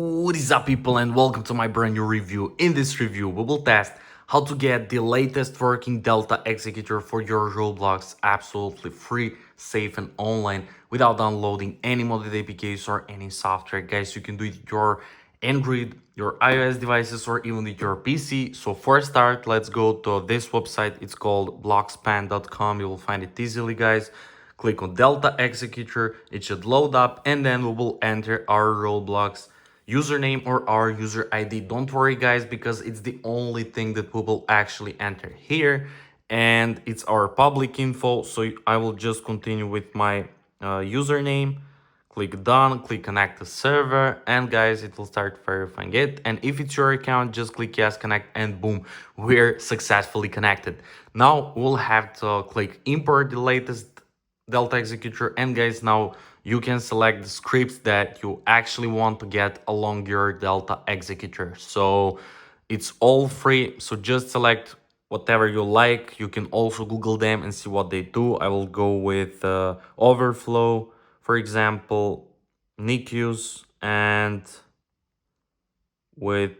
What is up, people, and welcome to my brand new review. In this review we will test how to get the latest working Delta Executor for your Roblox absolutely free, safe and online without downloading any modded APKs or any software. Guys, you can do it with your Android, your iOS devices, or even with your PC. So for start, let's go to this website. It's called blockspan.com. You will find it easily, guys. Click on Delta Executor, it should load up, and then we will enter our Roblox username or our user ID. Don't worry, guys, because it's the only thing that we will actually enter here, and it's our public info. So I will just continue with my username. Click done, click connect to server, and guys, it will start verifying it. And if it's your account, just click yes, connect, and boom, we're successfully connected. Now we'll have to click import the latest Delta Executor, and guys, now you can select the scripts that you actually want to get along your Delta Executor. So it's all free, so just select whatever you like. You can also Google them and see what they do. I will go with Overflow, for example, NICUs, and with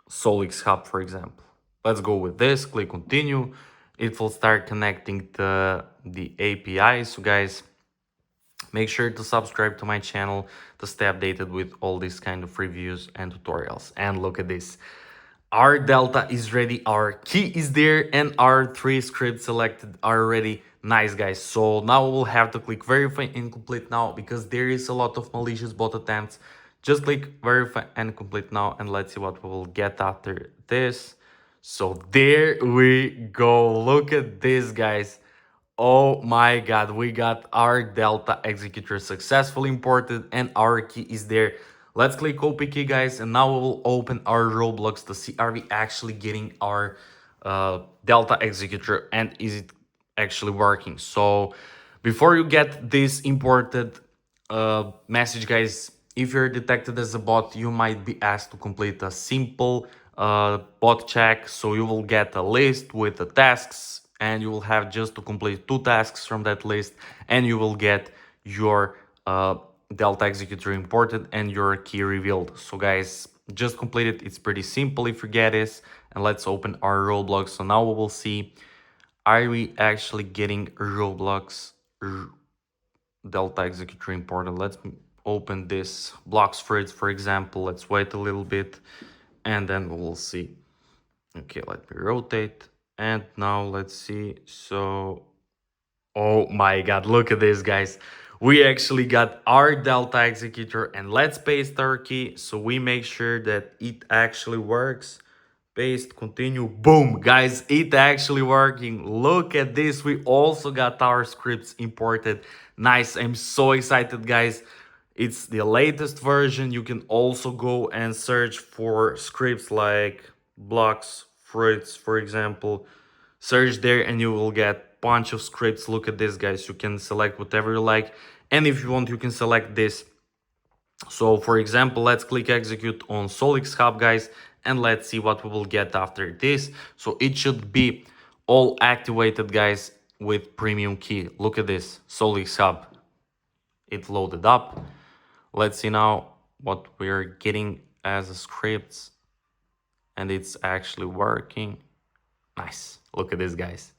Solix Hub, for example. Let's go with this, click continue. It will start connecting to the API. So guys, make sure to subscribe to my channel to stay updated with all these kind of reviews and tutorials. And look at this. Our Delta is ready, our key is there, and our 3 scripts selected are ready. Nice, guys. So now we'll have to click verify and complete now, because there is a lot of malicious bot attempts. Just click verify and complete now, and let's see what we will get after this. So there we go. Look at this, guys. Oh my god, we got our Delta Executor successfully imported and our key is there. Let's click OP key, guys, and now we will open our Roblox to see are we actually getting our Delta Executor and is it actually working. So before you get this imported message, guys, if you're detected as a bot, you might be asked to complete a simple bot check. So you will get a list with the tasks, and you will have just to complete 2 tasks from that list, and you will get your Delta Executor imported and your key revealed. So guys, just complete it. It's pretty simple if you get this. And let's open our Roblox. So now we will see, are we actually getting Roblox Delta Executor imported? Let's open this blocks for it, for example. Let's wait a little bit and then we will see. Okay, let me rotate. And now let's see. So, oh my god, look at this, guys. We actually got our Delta Executor, and let's paste our key so we make sure that it actually works. Paste, continue, boom, guys, it actually working. Look at this. We also got our scripts imported. Nice. I'm so excited, guys. It's the latest version. You can also go and search for scripts like blocks, fruits, for example. Search there and you will get bunch of scripts. Look at this, guys. You can select whatever you like, and if you want, you can select this. So for example, let's click execute on Solix Hub, guys, and let's see what we will get after this. So it should be all activated, guys, with premium key. Look at this, Solix Hub. It loaded up. Let's see now what we're getting as a scripts, and it's actually working. Nice. Look at this, guys.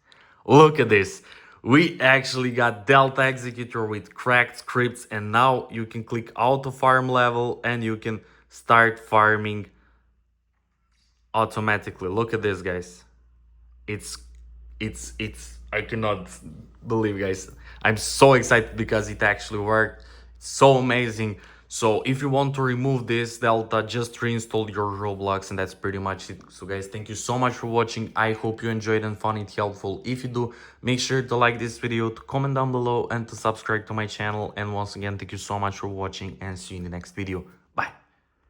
Look at this. We actually got Delta Executor with cracked scripts, and now you can click auto farm level and you can start farming automatically. Look at this, guys. It's I cannot believe, guys. I'm so excited because it actually worked. It's so amazing. So if you want to remove this Delta, just reinstall your Roblox, and that's pretty much it. So guys, thank you so much for watching. I hope you enjoyed and found it helpful. If you do, make sure to like this video, to comment down below, and to subscribe to my channel. And once again, thank you so much for watching, and see you in the next video.